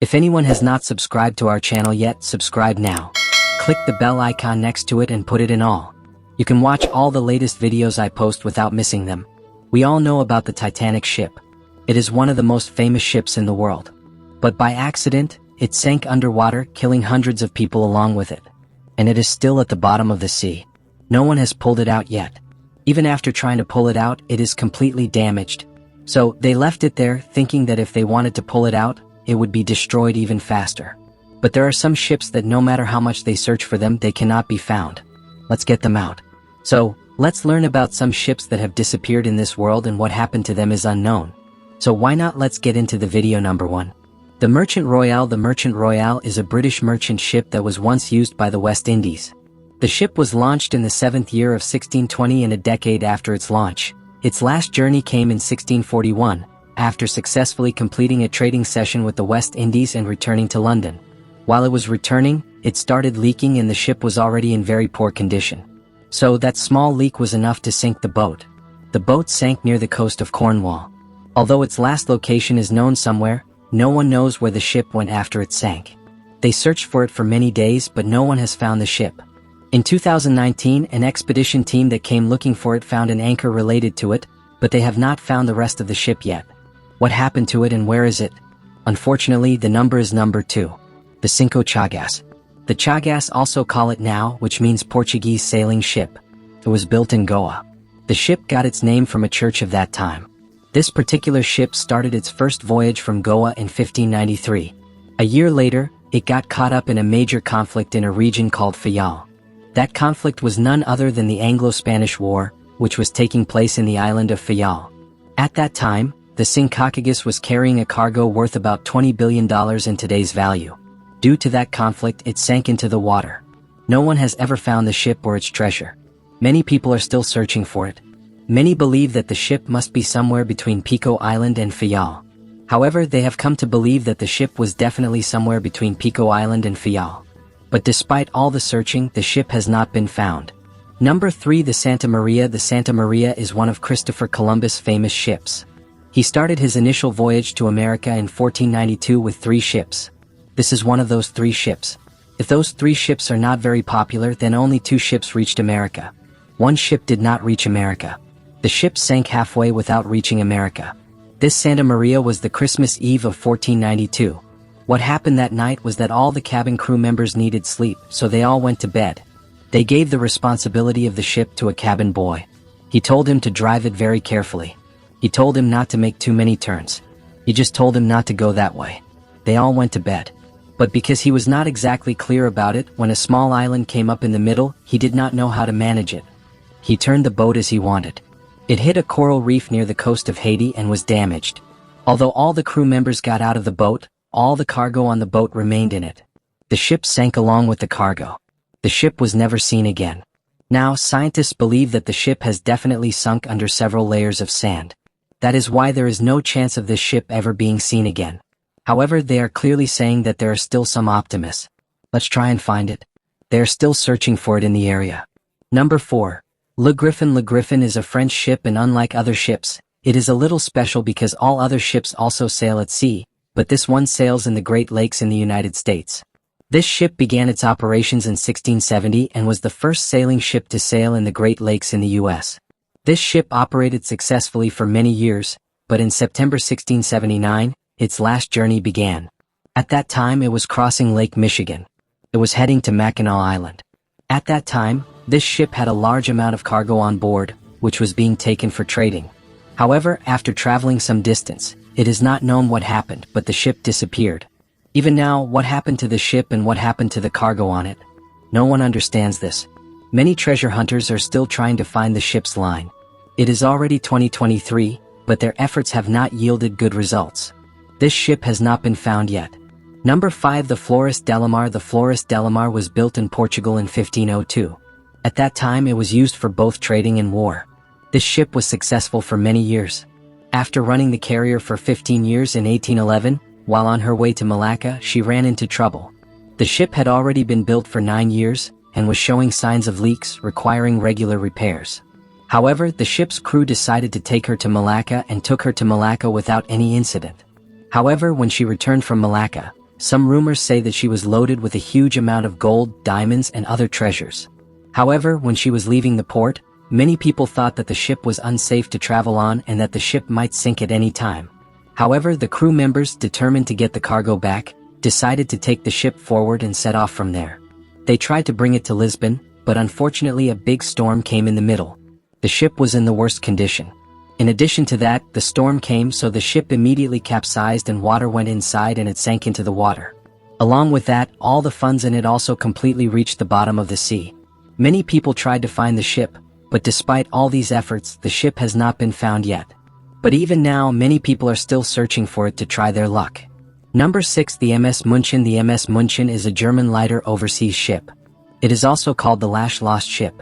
If anyone has not subscribed to our channel yet, subscribe now. Click the bell icon next to it and put it in all. You can watch all the latest videos I post without missing them. We all know about the Titanic ship. It is one of the most famous ships in the world. But by accident, it sank underwater, killing hundreds of people along with it. And it is still at the bottom of the sea. No one has pulled it out yet. Even after trying to pull it out, it is completely damaged. So they left it there, thinking that if they wanted to pull it out, it would be destroyed even faster. But there are some ships that no matter how much they search for them, they cannot be found. Let's get them out. So, let's learn about some ships that have disappeared in this world, and what happened to them is unknown. So why not let's get into the video. Number 1. The Merchant Royale. The Merchant Royale is a British merchant ship that was once used by the West Indies. The ship was launched in the 7th year of 1620, and a decade after its launch. Its last journey came in 1641, after successfully completing a trading session with the West Indies and returning to London. While it was returning, it started leaking and the ship was already in very poor condition. So that small leak was enough to sink the boat. The boat sank near the coast of Cornwall. Although its last location is known somewhere, no one knows where the ship went after it sank. They searched for it for many days, but no one has found the ship. In 2019, an expedition team that came looking for it found an anchor related to it, but they have not found the rest of the ship yet. What happened to it and where is it? Unfortunately, the number is number 2. The Cinco Chagas. The Chagas, also call it Nau, which means Portuguese sailing ship. It was built in Goa. The ship got its name from a church of that time. This particular ship started its first voyage from Goa in 1593. A year later, it got caught up in a major conflict in a region called Fayal. That conflict was none other than the Anglo-Spanish War, which was taking place in the island of Fayal. At that time, the Cincacagas was carrying a cargo worth about $20 billion in today's value. Due to that conflict, it sank into the water. No one has ever found the ship or its treasure. Many people are still searching for it. Many believe that the ship must be somewhere between Pico Island and Fayal. However, they have come to believe that the ship was definitely somewhere between Pico Island and Fayal. But despite all the searching, the ship has not been found. Number 3. The Santa Maria. The Santa Maria is one of Christopher Columbus' famous ships. He started his initial voyage to America in 1492 with 3 ships. This is one of those 3 ships. If those 3 ships are not very popular, then only 2 ships reached America. 1 ship did not reach America. The ship sank halfway without reaching America. This Santa Maria was the Christmas Eve of 1492. What happened that night was that all the cabin crew members needed sleep, so they all went to bed. They gave the responsibility of the ship to a cabin boy. He told him to drive it very carefully. He told him not to make too many turns. He just told him not to go that way. They all went to bed. But because he was not exactly clear about it, when a small island came up in the middle, he did not know how to manage it. He turned the boat as he wanted. It hit a coral reef near the coast of Haiti and was damaged. Although all the crew members got out of the boat, all the cargo on the boat remained in it. The ship sank along with the cargo. The ship was never seen again. Now, scientists believe that the ship has definitely sunk under several layers of sand. That is why there is no chance of this ship ever being seen again. However, they are clearly saying that there are still some optimists. Let's try and find it. They are still searching for it in the area. Number 4. Le Griffin. Le Griffin is a French ship, and unlike other ships, it is a little special because all other ships also sail at sea, but this one sails in the Great Lakes in the United States. This ship began its operations in 1670 and was the first sailing ship to sail in the Great Lakes in the U.S. This ship operated successfully for many years, but in September 1679, its last journey began. At that time, it was crossing Lake Michigan. It was heading to Mackinac Island. At that time, this ship had a large amount of cargo on board, which was being taken for trading. However, after traveling some distance, it is not known what happened, but the ship disappeared. Even now, what happened to the ship and what happened to the cargo on it? No one understands this. Many treasure hunters are still trying to find the ship's line. It is already 2023, but their efforts have not yielded good results. This ship has not been found yet. Number 5. The Flores Delamar. The Flores Delamar was built in Portugal in 1502. At that time, it was used for both trading and war. This ship was successful for many years. After running the carrier for 15 years in 1811, while on her way to Malacca, she ran into trouble. The ship had already been built for 9 years, and was showing signs of leaks requiring regular repairs. However, the ship's crew decided to take her to Malacca and took her to Malacca without any incident. However, when she returned from Malacca, Some rumors say that she was loaded with a huge amount of gold, diamonds, and other treasures. However, when she was leaving the port, many people thought that the ship was unsafe to travel on and that the ship might sink at any time. However, the crew members, determined to get the cargo back, decided to take the ship forward and set off from there. They tried to bring it to Lisbon, but unfortunately a big storm came in the middle. The ship was in the worst condition. In addition to that, the storm came, so the ship immediately capsized and water went inside and it sank into the water. Along with that, all the funds in it also completely reached the bottom of the sea. Many people tried to find the ship, but despite all these efforts, the ship has not been found yet. But even now, many people are still searching for it to try their luck. Number 6. The MS München. The MS München is a German lighter overseas ship. It is also called the Last Lost Ship.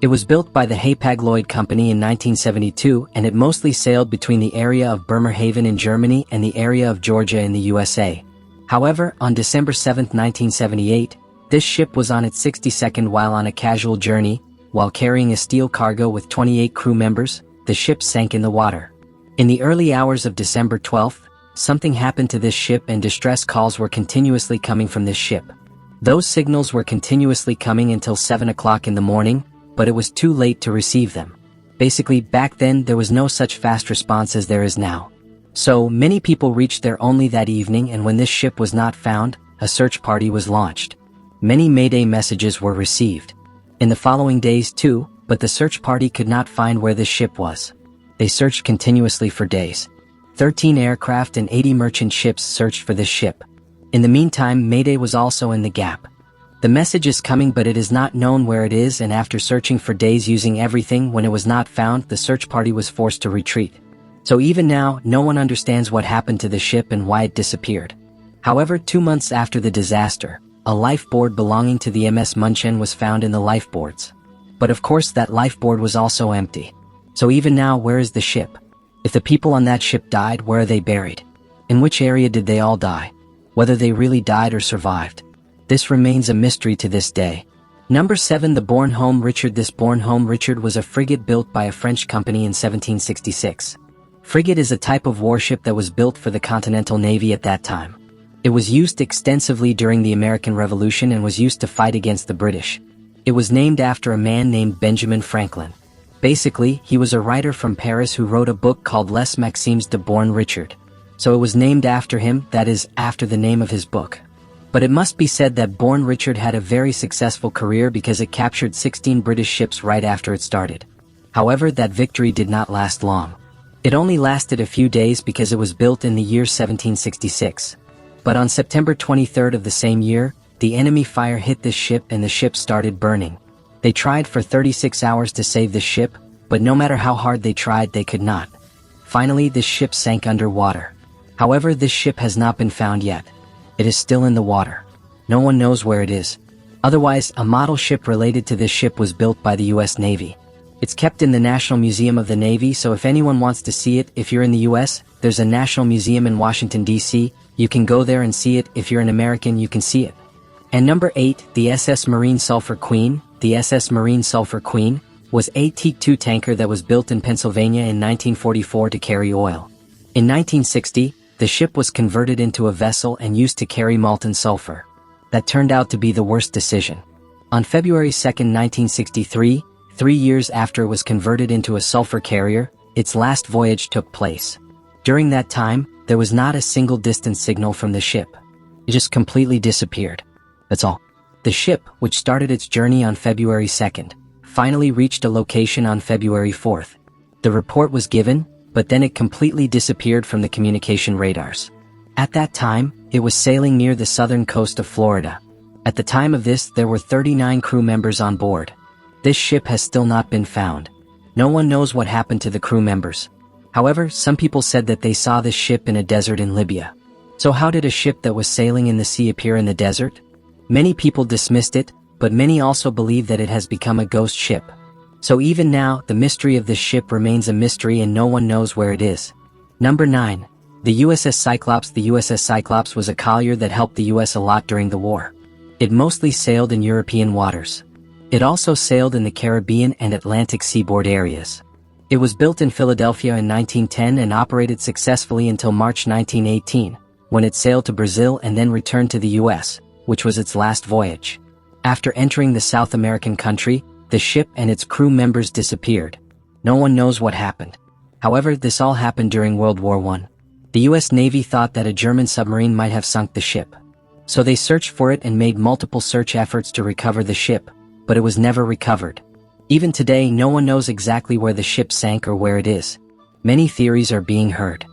It was built by the Hapag-Lloyd Company in 1972, and it mostly sailed between the area of Bremerhaven in Germany and the area of Georgia in the USA. However, on December 7, 1978, this ship was on its 62nd while on a casual journey. While carrying a steel cargo with 28 crew members, the ship sank in the water. In the early hours of December 12th, something happened to this ship and distress calls were continuously coming from this ship. Those signals were continuously coming until 7 o'clock in the morning, but it was too late to receive them. Basically, back then there was no such fast response as there is now. So, many people reached there only that evening, and when this ship was not found, a search party was launched. Many Mayday messages were received. In the following days too, but the search party could not find where this ship was. They searched continuously for days. 13 aircraft and 80 merchant ships searched for this ship. In the meantime, Mayday was also in the gap. The message is coming, but it is not known where it is, and after searching for days using everything, when it was not found, the search party was forced to retreat. So even now, no one understands what happened to the ship and why it disappeared. However, 2 months after the disaster, a lifeboard belonging to the MS München was found in the lifeboards. But of course that lifeboard was also empty. So even now, where is the ship? If the people on that ship died, where are they buried? In which area did they all die? Whether they really died or survived? This remains a mystery to this day. Number 7. The Bornholm Richard. This Bornholm Richard was a frigate built by a French company in 1766. Frigate is a type of warship that was built for the Continental Navy at that time. It was used extensively during the American Revolution and was used to fight against the British. It was named after a man named Benjamin Franklin. Basically, he was a writer from Paris who wrote a book called Les Maximes de Born Richard. So it was named after him, that is, after the name of his book. But it must be said that Born Richard had a very successful career because it captured 16 British ships right after it started. However, that victory did not last long. It only lasted a few days because it was built in the year 1766. But on September 23rd of the same year, the enemy fire hit this ship and the ship started burning. They tried for 36 hours to save the ship, but no matter how hard they tried, they could not. Finally, this ship sank underwater. However, this ship has not been found yet. It is still in the water. No one knows where it is. Otherwise, a model ship related to this ship was built by the US Navy. It's kept in the National Museum of the Navy, so if anyone wants to see it, if you're in the US, there's a National Museum in Washington, D.C., you can go there and see it. If you're an American, you can see it. And number 8, the SS Marine Sulphur Queen. The SS Marine Sulphur Queen was a teak 2 tanker that was built in Pennsylvania in 1944 to carry oil. In 1960, the ship was converted into a vessel and used to carry molten sulfur. That turned out to be the worst decision. On February 2, 1963, 3 years after it was converted into a sulfur carrier, its last voyage took place. During that time, there was not a single distance signal from the ship. It just completely disappeared. That's all. The ship, which started its journey on February 2nd, finally reached a location on February 4th. The report was given, but then it completely disappeared from the communication radars. At that time, it was sailing near the southern coast of Florida. At the time of this, there were 39 crew members on board. This ship has still not been found. No one knows what happened to the crew members. However, some people said that they saw this ship in a desert in Libya. So how did a ship that was sailing in the sea appear in the desert? Many people dismissed it, but many also believe that it has become a ghost ship. So even now, the mystery of this ship remains a mystery and no one knows where it is. Number 9. The USS Cyclops. The USS Cyclops was a collier that helped the US a lot during the war. It mostly sailed in European waters. It also sailed in the Caribbean and Atlantic seaboard areas. It was built in Philadelphia in 1910 and operated successfully until March 1918, when it sailed to Brazil and then returned to the US, which was its last voyage. After entering the South American country, the ship and its crew members disappeared. No one knows what happened. However, this all happened during World War I. The US Navy thought that a German submarine might have sunk the ship. So they searched for it and made multiple search efforts to recover the ship, but it was never recovered. Even today, no one knows exactly where the ship sank or where it is. Many theories are being heard.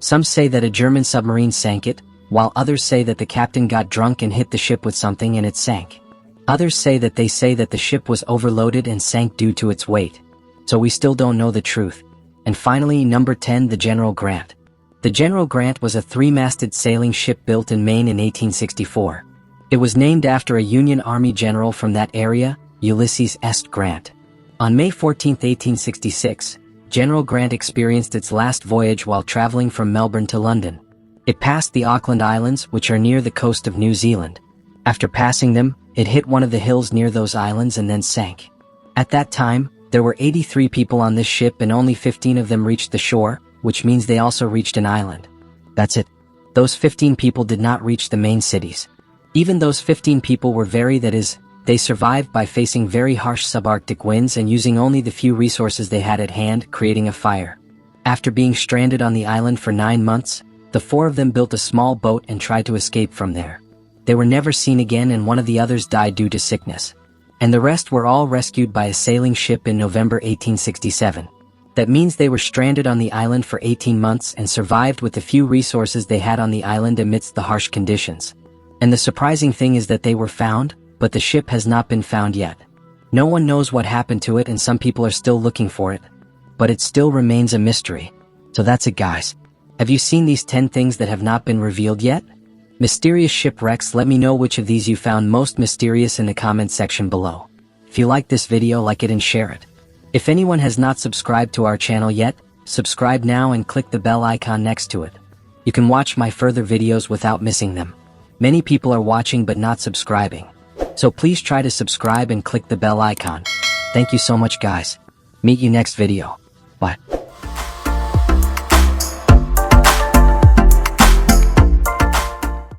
Some say that a German submarine sank it, while others say that the captain got drunk and hit the ship with something and it sank. Others say that the ship was overloaded and sank due to its weight. So we still don't know the truth. And finally, number 10, the General Grant. The General Grant was a three-masted sailing ship built in Maine in 1864. It was named after a Union Army general from that area, Ulysses S. Grant. On May 14, 1866, General Grant experienced its last voyage while traveling from Melbourne to London. It passed the Auckland Islands, which are near the coast of New Zealand. After passing them, it hit one of the hills near those islands and then sank. At that time, there were 83 people on this ship and only 15 of them reached the shore, which means they also reached an island. That's it. Those 15 people did not reach the main cities. Even those 15 people were they survived by facing very harsh subarctic winds and using only the few resources they had at hand, creating a fire. After being stranded on the island for 9 months, the 4 of them built a small boat and tried to escape from there. They were never seen again and one of the others died due to sickness. And the rest were all rescued by a sailing ship in November 1867. That means they were stranded on the island for 18 months and survived with the few resources they had on the island amidst the harsh conditions. And the surprising thing is that they were found, but the ship has not been found yet. No one knows what happened to it and some people are still looking for it. But it still remains a mystery. So that's it, guys. Have you seen these 10 things that have not been revealed yet? Mysterious shipwrecks. Let me know which of these you found most mysterious in the comment section below. If you like this video, like it and share it. If anyone has not subscribed to our channel yet, subscribe now and click the bell icon next to it. You can watch my further videos without missing them. Many people are watching but not subscribing. So please try to subscribe and click the bell icon. Thank you so much, guys. Meet you next video.